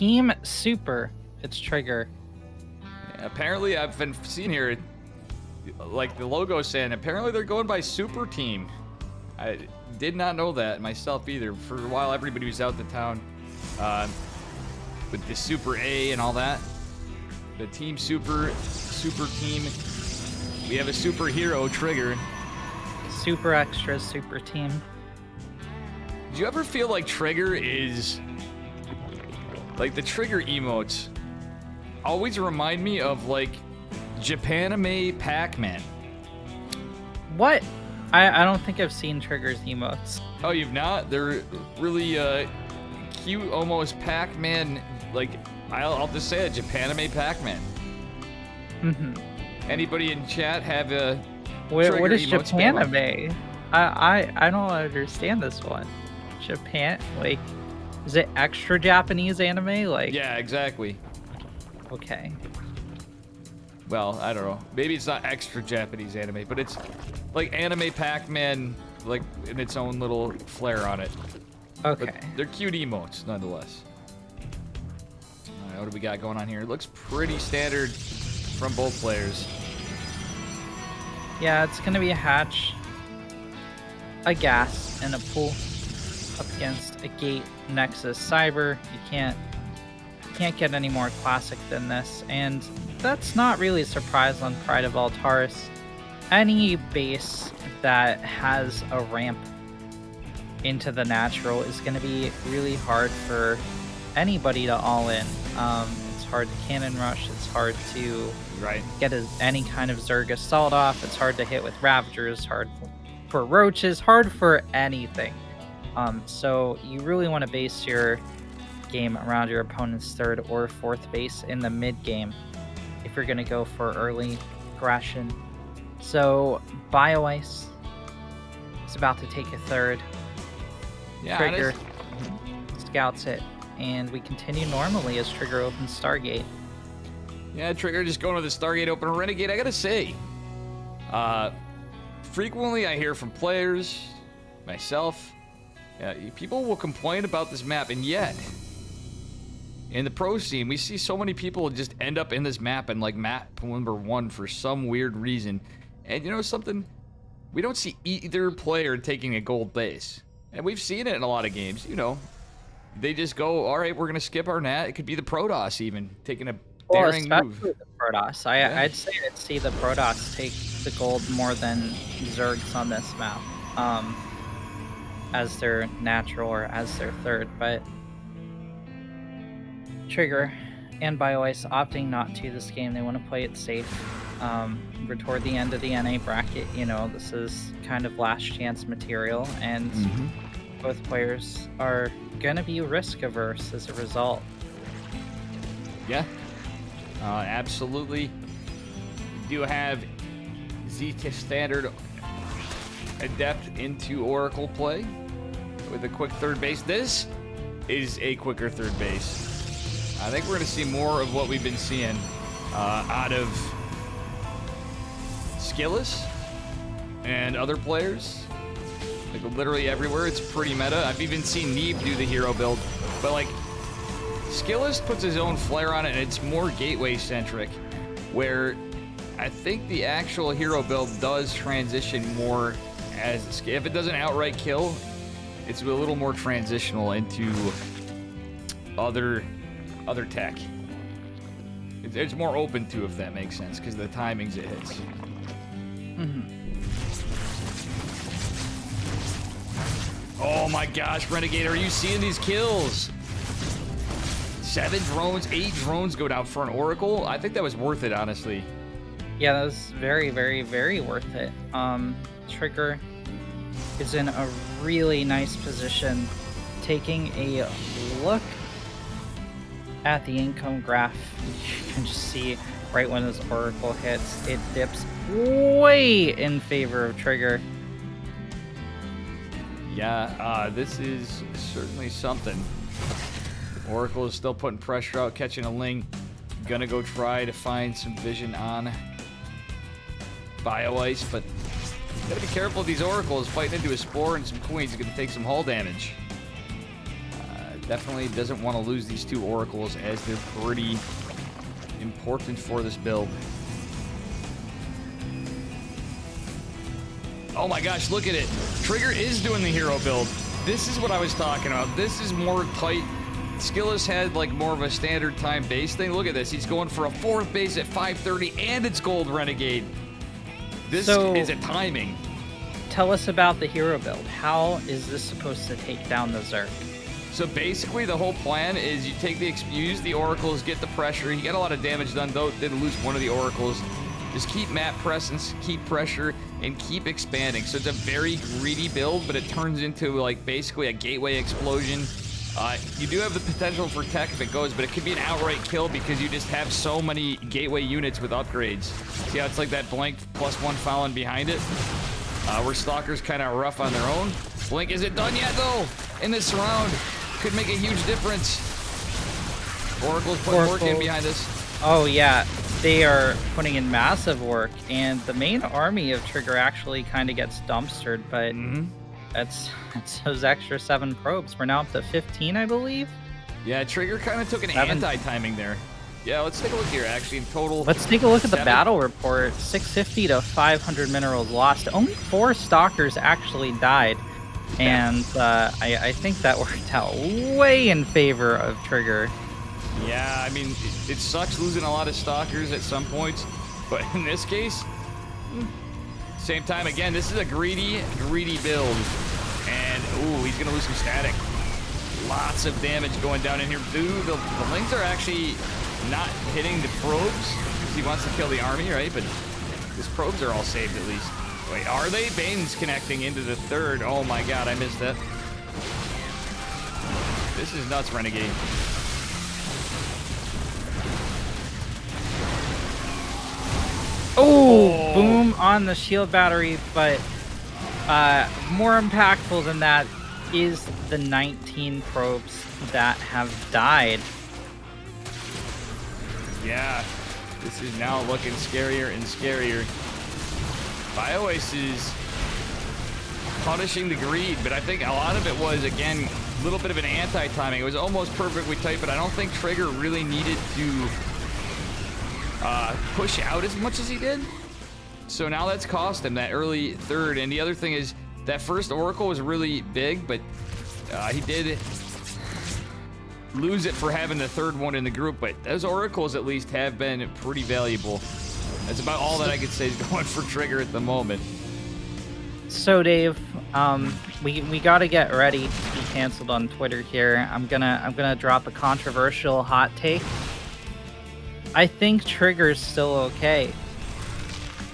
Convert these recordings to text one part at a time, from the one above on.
Team Super. It's Trigger. Yeah, apparently, I've been seeing here, like the logo saying, apparently they're going by Super Team. I did not know that myself either. For a while, everybody was out the town with the Super A and all that. The Team Super Team. We have a superhero, Trigger. Super Extra Super Team. Do you ever feel like Trigger is... Like, the Trigger emotes always remind me of, like, Japanime Pac-Man. What? I don't think I've seen Trigger's emotes. Oh, you've not? They're really cute, almost Pac-Man, like, I'll just say it, Japanime Pac-Man. Mm-hmm. Anybody in chat have a What is emotes Japanime? I don't understand this one. Japan, like, is it extra Japanese anime? Like, Yeah, exactly. okay. Well, I don't know. Maybe it's not extra Japanese anime, but it's like anime Pac-Man, like in its own little flair on it. Okay. But they're cute emotes, nonetheless. All right, what do we got going on here? It looks pretty standard from both players. Yeah, it's gonna be a hatch, a gas, and a pool up against a gate, Nexus, Cyber. You can't get any more classic than this, and that's not really a surprise on Pride of Altaris. Any base that has a ramp into the natural is going to be really hard for anybody to all in. It's hard to cannon rush, it's hard to get any kind of Zerg assault off, it's hard to hit with Ravagers, hard for Roaches, hard for anything. So you really want to base your game around your opponent's third or fourth base in the mid game if you're going to go for early aggression. So Bioice is about to take a third. Yeah, Trigger scouts it, and we continue normally as Trigger opens Stargate. Yeah, Trigger just going to the Stargate open Renegade. I gotta say, frequently I hear from players, myself, people will complain about this map, and yet in the pro scene, we see so many people just end up in this map and like map number 1 for some weird reason. And you know something? We don't see either player taking a gold base. And we've seen it in a lot of games, you know. They just go, all right, we're going to skip our nat. It could be the Protoss even, taking a daring move. Especially the Protoss. I'd say I'd see the Protoss take the gold more than Zergs on this map. As their natural or as their third, but Trigger and Bioice opting not to this game. They want to play it safe. We're toward the end of the NA bracket. You know, this is kind of last chance material, and both players are gonna be risk averse as a result. Yeah, absolutely. We do have Zeta Standard Adept into Oracle play with a quick third base. This is a quicker third base. I think we're going to see more of what we've been seeing out of Skillus and other players. Like literally everywhere. It's pretty meta. I've even seen Neeb do the hero build. But like, Skillus puts his own flair on it, and it's more gateway centric. Where I think the actual hero build does transition more as, if it doesn't outright kill, it's a little more transitional into other tech. It's more open to, if that makes sense, because the timings it hits. Oh my gosh, Renegade, are you seeing these kills? 7 drones, 8 drones go down for an Oracle. I think that was worth it, honestly. Yeah, that was very, very, very worth it. Trigger is in a really nice position, taking a look at the income graph. You can just see right when this Oracle hits, it dips way in favor of Trigger. Yeah, this is certainly something. Oracle is still putting pressure out, catching a Ling. Gonna go try to find some vision on Bioice, but gotta be careful. These Oracles fighting into a Spore and some Queens. Gonna take some hull damage. Definitely doesn't want to lose these 2 oracles as they're pretty important for this build. Oh my gosh, look at it. Trigger is doing the hero build. This is what I was talking about. This is more tight. Skillous had like more of a standard time base thing. Look at this. He's going for a 4th base at 5:30 and it's Gold Renegade. This is a timing. Tell us about the hero build. How is this supposed to take down the Zerg? So basically the whole plan is you take you use the oracles, get the pressure. You get a lot of damage done, though did lose one of the oracles. Just keep map presence, keep pressure, and keep expanding. So it's a very greedy build, but it turns into like basically a gateway explosion. You do have the potential for tech if it goes, but it could be an outright kill because you just have so many gateway units with upgrades. See how it's like that Blink +1 following behind it? Where Stalker's kind of rough on their own. Blink isn't done yet, though, in this round. Could make a huge difference. Oracle's putting work in behind this. Oh, yeah. They are putting in massive work, and the main army of Trigger actually kind of gets dumpstered, but that's those extra 7 probes. We're now up to 15, I believe. Yeah, Trigger kind of took an anti-timing there. Yeah, let's take a look here, actually, in total. Let's take a look at the battle report. 650 to 500 minerals lost. Only 4 Stalkers actually died, and I think that worked out way in favor of Trigger. Yeah, I mean, it sucks losing a lot of Stalkers at some points, but in this case, same time, again, this is a greedy build, and, ooh, he's going to lose some static. Lots of damage going down in here. Dude, the Lings are actually not hitting the probes, because he wants to kill the army, right? But his probes are all saved, at least. Wait, are they? Bane's connecting into the 3rd. Oh, my God, I missed that. This is nuts, Renegade. Oh, boom on the shield battery, but more impactful than that is the 19 probes that have died. Yeah, this is now looking scarier and scarier. Bioice is punishing the greed, but I think a lot of it was, again, a little bit of an anti-timing. It was almost perfectly tight, but I don't think Trigger really needed to push out as much as he did. So now that's cost him that early 3rd. And the other thing is that first Oracle was really big, but he did lose it for having the 3rd one in the group. But those Oracles at least have been pretty valuable. That's about all that I could say is going for Trigger at the moment. So Dave, we got to get ready to be canceled on Twitter here. I'm gonna drop a controversial hot take. I think Trigger's still okay.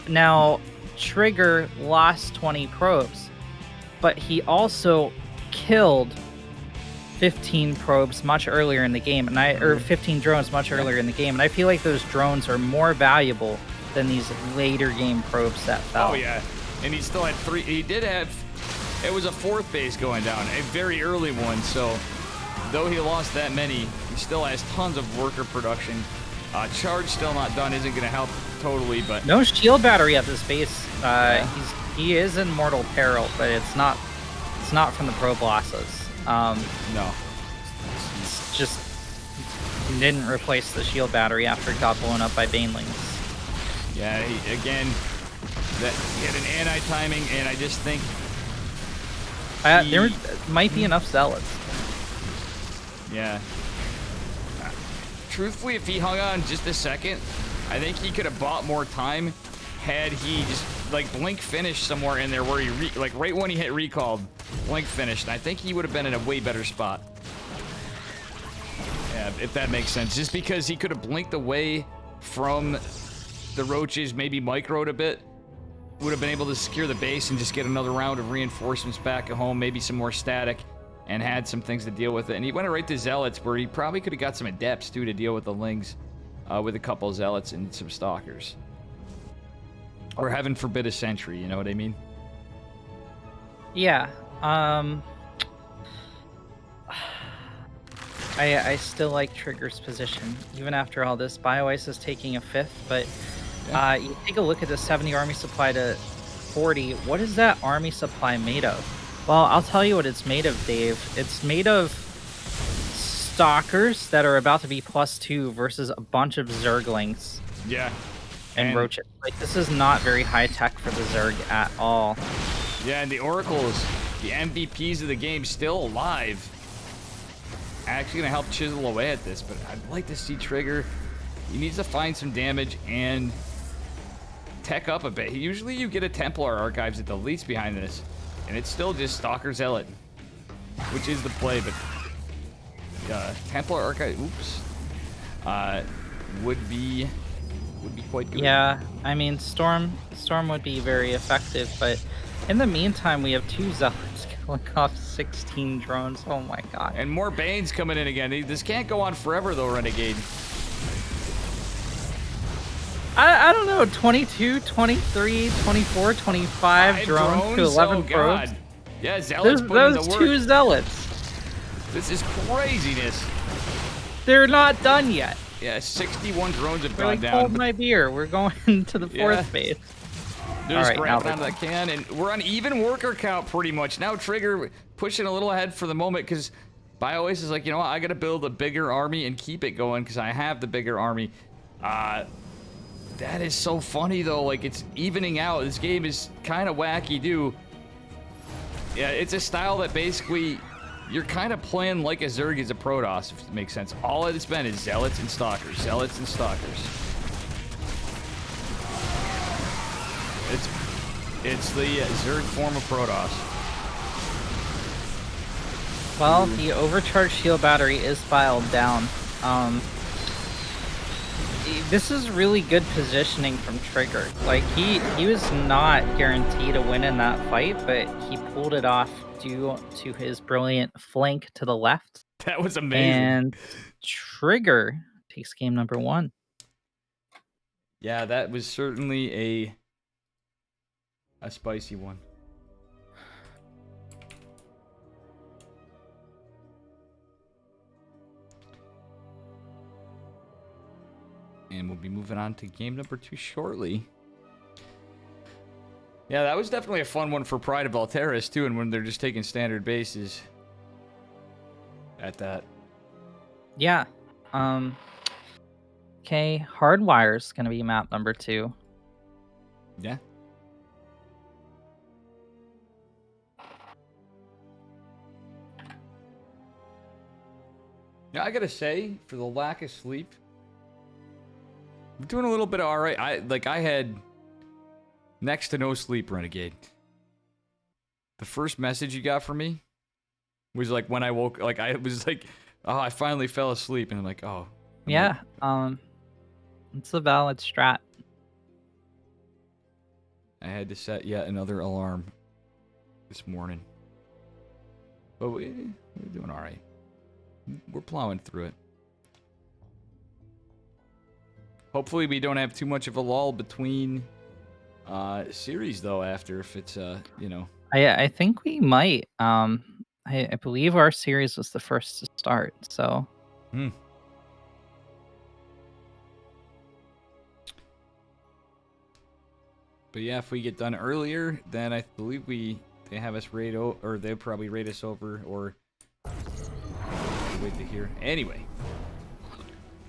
Now, Trigger lost 20 probes, but he also killed 15 probes much earlier in the game, or 15 drones much earlier in the game, and I feel like those drones are more valuable than these later game probes that fell. Oh yeah, and he still had 3. He did have. It was a 4th base going down, a very early one. So, though he lost that many, he still has tons of worker production. Charge still not done, isn't going to help totally, but no shield battery at this base. He is in mortal peril, but it's not from the probe losses. No, it's just he didn't replace the shield battery after it got blown up by banelings. Yeah, he had an anti-timing, and I just think there might be enough zealots. Yeah. Truthfully, if he hung on just a second, I think he could have bought more time had he just, like, Blink finished somewhere in there where he, right when he hit recalled, Blink finished. I think he would have been in a way better spot. Yeah, if that makes sense. Just because he could have blinked away from the roaches, maybe microed a bit, would have been able to secure the base and just get another round of reinforcements back at home, maybe some more static, and had some things to deal with it. And he went right to Zealots, where he probably could have got some Adepts, too, to deal with the Lings, with a couple Zealots and some Stalkers. Or heaven forbid a Sentry, you know what I mean? Yeah. I still like Trigger's position, even after all this. Bioice is taking a 5th, but you take a look at the 70 army supply to 40. What is that army supply made of? Well, I'll tell you what it's made of, Dave. It's made of Stalkers that are about to be +2 versus a bunch of Zerglings Yeah. and Roaches. Like, this is not very high tech for the Zerg at all. Yeah, and the Oracles, the MVPs of the game, still alive. Actually gonna help chisel away at this, but I'd like to see Trigger. He needs to find some damage and tech up a bit. Usually you get a Templar Archives at the least behind this, and it's still just Stalker Zealot, which is the play, but Templar Archive, would be quite good. Yeah, I mean, Storm would be very effective, but in the meantime, we have 2 Zealots killing off 16 drones. Oh my god. And more Banes coming in again. This can't go on forever, though, Renegade. I don't know, 22, 23, 24, 25 drones to 11 probes. Yeah, Zealots putting in the Those work. 2 Zealots. This is craziness. They're not done yet. Yeah, 61 drones have We're gone like, down. hold my beer. We're going to the 4th phase. They're just All right, grabbing now onto that can, and we're on even worker count pretty much. Now Trigger pushing a little ahead for the moment because Bioice is like, you know what, I gotta build a bigger army and keep it going because I have the bigger army. That is so funny though, like it's evening out. This game is kind of wacky, dude. Yeah, it's a style that basically you're kind of playing like a Zerg as a Protoss, if it makes sense. All it's been is Zealots and Stalkers, Zealots and Stalkers. It's the Zerg form of Protoss. Well, the overcharged shield battery is filed down. This is really good positioning from Trigger. Like, he was not guaranteed a win in that fight, but he pulled it off due to his brilliant flank to the left. That was amazing. And Trigger takes game number 1. Yeah, that was certainly a spicy one. And we'll be moving on to game number 2 shortly. Yeah, that was definitely a fun one for Pride of Valteris, too, and when they're just taking standard bases at that. Yeah. Okay, Hardwire's gonna be map number 2. Yeah. Yeah, I gotta say, for the lack of sleep, I'm doing a little bit of alright. I had next to no sleep, Renegade. The first message you got from me was like when I woke, like I was like, oh, I finally fell asleep, and I'm like, oh. Yeah, it's a valid strat. I had to set yet another alarm this morning. But we're doing alright. We're plowing through it. Hopefully we don't have too much of a lull between series though after, if it's you know. I think we might. I believe our series was the first to start, so. But yeah, if we get done earlier, then I believe they have us raid or they'll probably raid us over, or wait to hear. Anyway,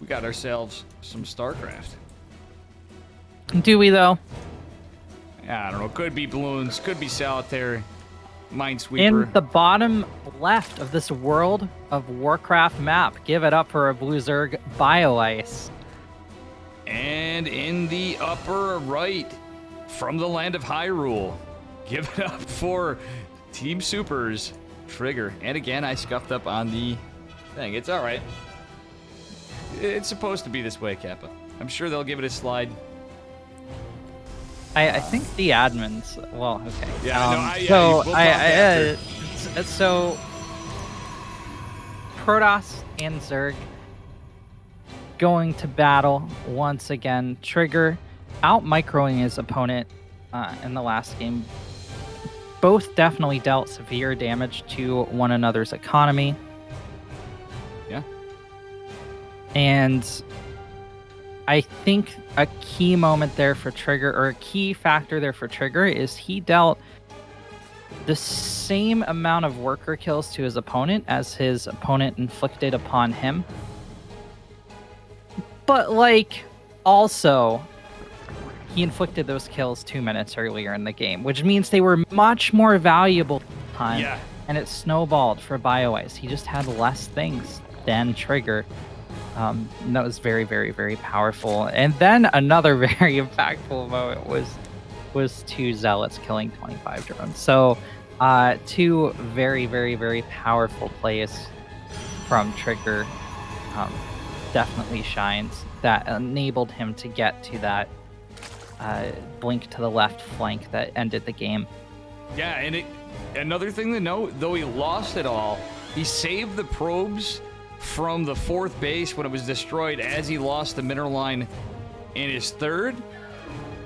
we got ourselves some StarCraft. Do we though? Yeah, I don't know. Could be balloons, could be solitaire, minesweeper. In the bottom left of this World of Warcraft map, give it up for a Blue Zerg Bioice. And in the upper right, from the land of Hyrule, give it up for Team Super's Trigger. And again, I scuffed up on the thing. It's all right. It's supposed to be this way, Kappa. I'm sure they'll give it a slide. I think the admins. Well, okay. Yeah, so Protoss and Zerg going to battle once again. Trigger out microing his opponent in the last game. Both definitely dealt severe damage to one another's economy. Yeah. And I think a key moment there for Trigger, or a key factor there for Trigger, is he dealt the same amount of worker kills to his opponent as his opponent inflicted upon him. But, like, also, he inflicted those kills 2 minutes earlier in the game, which means they were much more valuable time. Yeah. And it snowballed for Bioice. He just had less things than Trigger. And that was very, very, very powerful. And then another very impactful moment was 2 Zealots killing 25 drones. So 2 very, very, very powerful plays from Trigger. Definitely shines. That enabled him to get to that blink to the left flank that ended the game. Yeah, and another thing to note, though he lost it all, he saved the probes from the 4th base when it was destroyed as he lost the mineral line in his 3rd.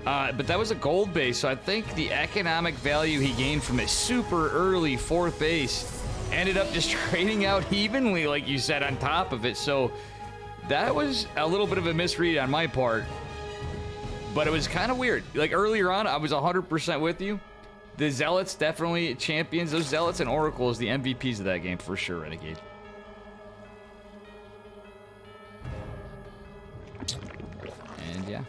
But that was a gold base, so I think the economic value he gained from a super early 4th base ended up just trading out evenly, like you said, on top of it. So that was a little bit of a misread on my part, but it was kind of weird. Like earlier on, I was 100% with you. The Zealots definitely champions. Those Zealots and Oracles, the MVPs of that game for sure, Renegade. And yeah.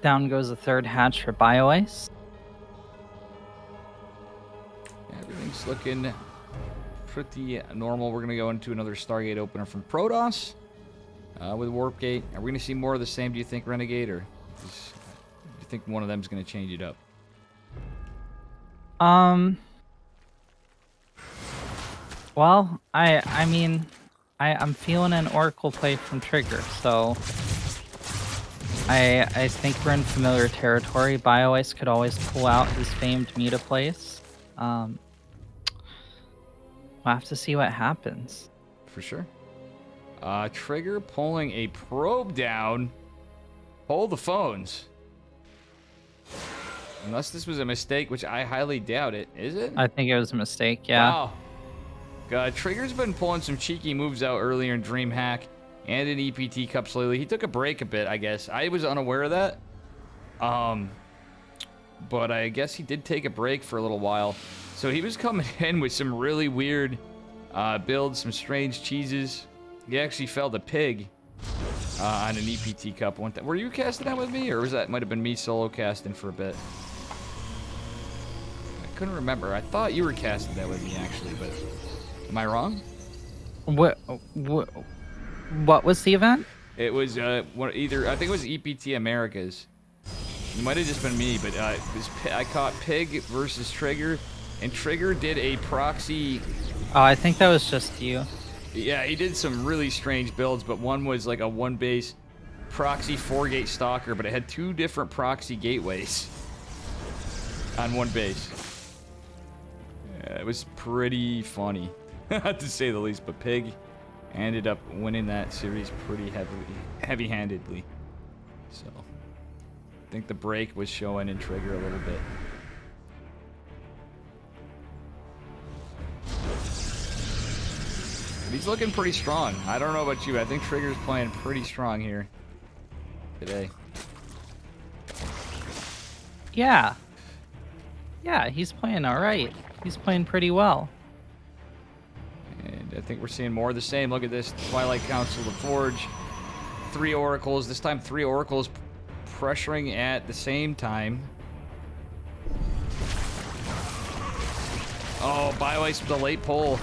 Down goes the 3rd hatch for Bioice. Everything's looking pretty normal. We're going to go into another Stargate opener from Protoss with Warp Gate. Are we going to see more of the same, do you think, Renegade? Or do you think one of them is going to change it up? Well, I mean, I'm feeling an Oracle play from Trigger, so I think we're in familiar territory. Bioice could always pull out his famed meta plays. We'll have to see what happens. For sure. Trigger pulling a probe down. Hold the phones. Unless this was a mistake, which I highly doubt it. Is it? I think it was a mistake, yeah. Wow. Trigger's been pulling some cheeky moves out earlier in DreamHack and in EPT Cups lately. He took a break a bit, I guess. I was unaware of that. But I guess he did take a break for a little while. So he was coming in with some really weird builds, some strange cheeses. He actually felled a pig on an EPT Cup one time. Were you casting that with me, or was that might have been me solo casting for a bit? I couldn't remember. I thought you were casting that with me, actually, but am I wrong? What was the event? It was either, I think it was EPT Americas. It might have just been me, but I caught Pig versus Trigger, and Trigger did a proxy. Oh, I think that was just you. Yeah, he did some really strange builds, but one was like a 1-base proxy 4-gate stalker, but it had 2 different proxy gateways on 1 base. Yeah, it was pretty funny, to say the least, but Pig ended up winning that series pretty heavy-handedly. So I think the break was showing in Trigger a little bit. But he's looking pretty strong. I don't know about you. I think Trigger's playing pretty strong here today. Yeah. Yeah, he's playing all right. He's playing pretty well. And I think we're seeing more of the same. Look at this. Twilight Council, the Forge. 3 Oracles. This time 3 Oracles pressuring at the same time. Oh, Bioice with a late pull.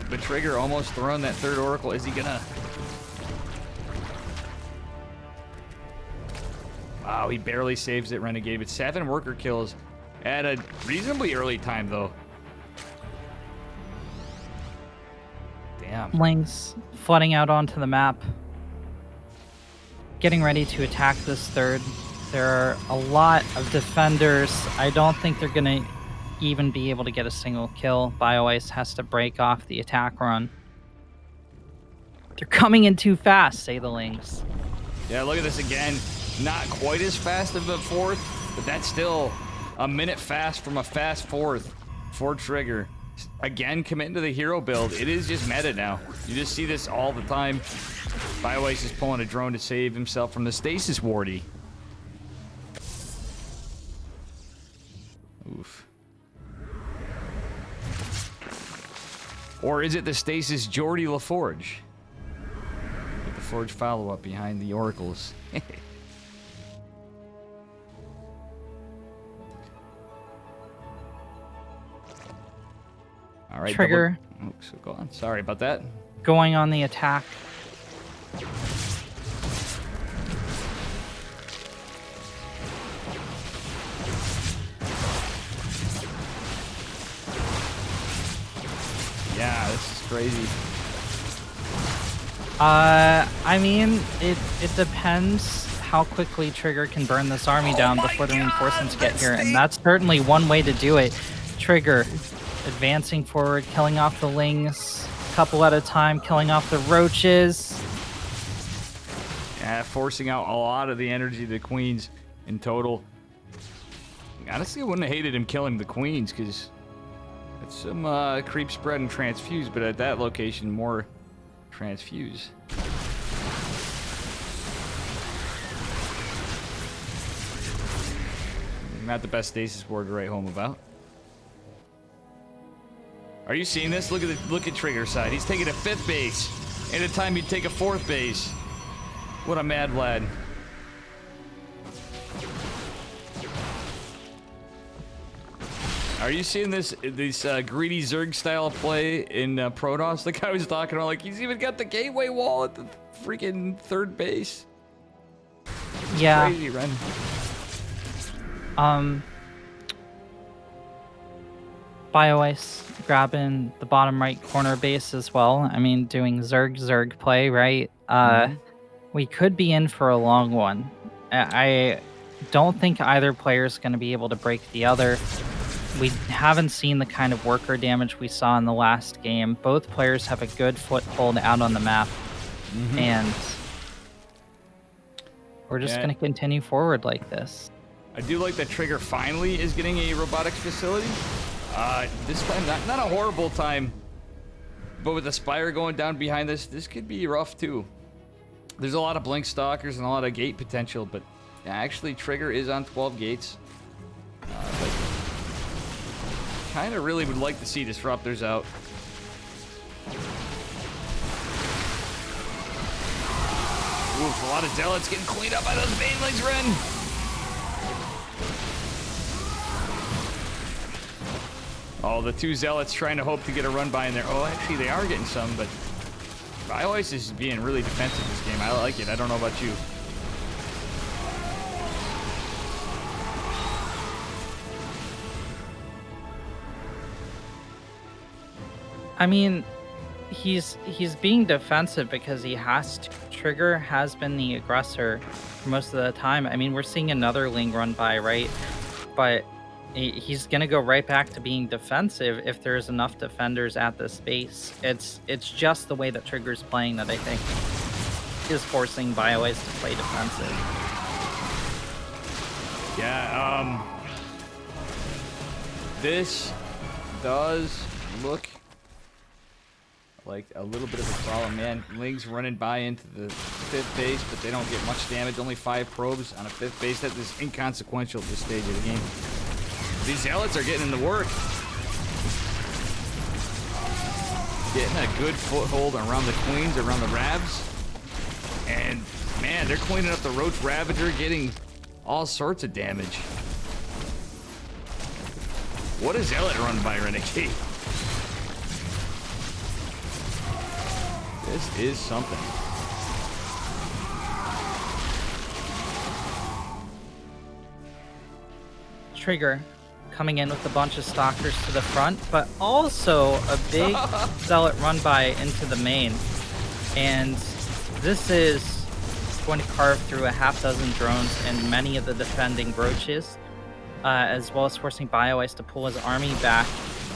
But Trigger almost throwing that 3rd Oracle. Is he gonna? Wow, he barely saves it, Renegade. But 7 worker kills at a reasonably early time, though. Damn. Lings flooding out onto the map. Getting ready to attack this 3rd. There are a lot of defenders. I don't think they're going to even be able to get a single kill. Bioice has to break off the attack run. They're coming in too fast, say the Lings. Yeah, look at this again. Not quite as fast of a 4th, but that's still a minute fast from a fast 4th for Trigger. Again, committing to the hero build. It is just meta now. You just see this all the time. Bioice is pulling a drone to save himself from the stasis wardy. Or is it the stasis Geordie LaForge? With the Forge follow-up behind the oracles. All right, Trigger. Oh, so go on. Sorry about that. Going on the attack. Yeah, this is crazy. I mean, it depends how quickly Trigger can burn this army down before the reinforcements get here, and that's certainly one way to do it. Trigger advancing forward, killing off the lings, a couple at a time, killing off the roaches. Yeah, forcing out a lot of the energy of the queens in total. Honestly, I wouldn't have hated him killing the queens, because that's some creep spread and transfuse, but at that location, more transfuse. Not the best stasis board to write home about. Are you seeing this? Look at Trigger's side. He's taking a 5th base. At a time he'd take a 4th base. What a mad lad. Are you seeing this greedy Zerg style of play in Protoss? The guy was talking about, like, he's even got the gateway wall at the freaking 3rd base. Yeah. Crazy, Ren. Bioice grabbing the bottom right corner base as well. I mean, doing Zerg play, right? We could be in for a long one. I don't think either player is going to be able to break the other. We haven't seen the kind of worker damage we saw in the last game. Both players have a good foothold out on the map, and we're just going to continue forward like this. I do like that Trigger finally is getting a robotics facility. This time, not a horrible time, but with the Spire going down behind this could be rough too. There's a lot of Blink Stalkers and a lot of gate potential, but actually Trigger is on 12 gates. But kind of really would like to see Disruptors out. Oof, a lot of Zealots getting cleaned up by those Banelings, Ren. Oh, the 2 Zealots trying to hope to get a run by in there. Oh, actually, they are getting some, but Bioice is being really defensive this game. I like it. I don't know about you. I mean, he's being defensive because he has to. Trigger has been the aggressor for most of the time. I mean, we're seeing another Ling run by, right? But he's gonna go right back to being defensive if there's enough defenders at this base. It's just the way that Trigger's playing that I think is forcing Bioice to play defensive. Yeah, this does look like a little bit of a problem, man. Ling's running by into the 5th base, but they don't get much damage. Only 5 probes on a 5th base. That is inconsequential at this stage of the game. These Zealots are getting in the work. Getting a good foothold around the Queens, around the Ravs. And, man, they're cleaning up the Roach Ravager, getting all sorts of damage. What a Zealot run by Renegade. This is something. Trigger coming in with a bunch of stalkers to the front, but also a big Zealot run by into the main. And this is going to carve through a half-dozen drones and many of the defending Roaches, as well as forcing Bioice to pull his army back.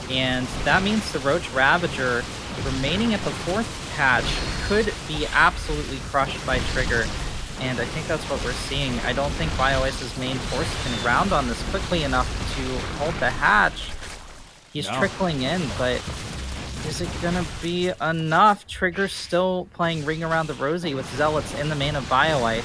And that means the Roach Ravager remaining at the 4th patch could be absolutely crushed by Trigger. And I think that's what we're seeing. I don't think Bioice's main force can round on this quickly enough to hold the hatch. He's trickling in, but is it gonna be enough? Trigger's still playing Ring Around the Rosie with Zealots in the main of Bioice.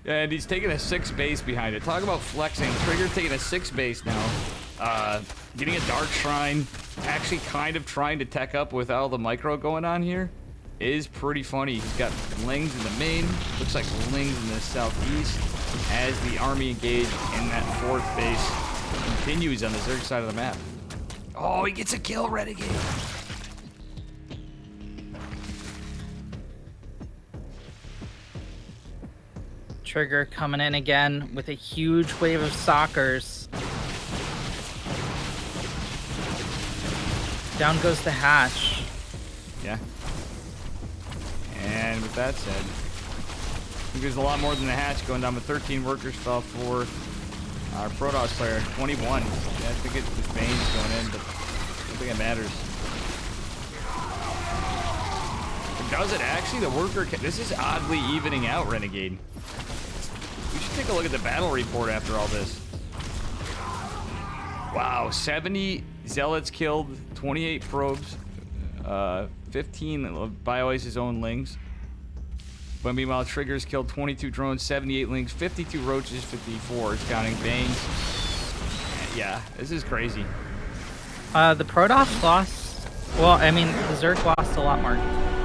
And he's taking a 6th base behind it. Talk about flexing. Trigger taking a 6th base now. Getting a Dark Shrine. actually kind of trying to tech up with all the micro going on here is pretty funny. He's got Lings in the main, looks like Lings in the southeast, as the army engaged in that 4th base continues on the Zerg side of the map. Oh, he gets a kill, Renegade. Trigger coming in again with a huge wave of Stalkers. Down goes the hatch. Yeah. And with that said, I think there's a lot more than the hatch going down, but 13 workers fell for our Protoss player. 21. Yeah, I think it's the Bane's going in, but I don't think it matters. Or does it actually? The worker... This is oddly evening out, Renegade. We should take a look at the battle report after all this. Wow, 70 Zealots killed, 28 probes, 15 of Bioice's own Lings. But meanwhile, Triggers killed 22 drones, 78 Lings, 52 Roaches, 54, counting Banes. Yeah, this is crazy. The Protoss lost... Well, I mean, the Zerg lost a lot more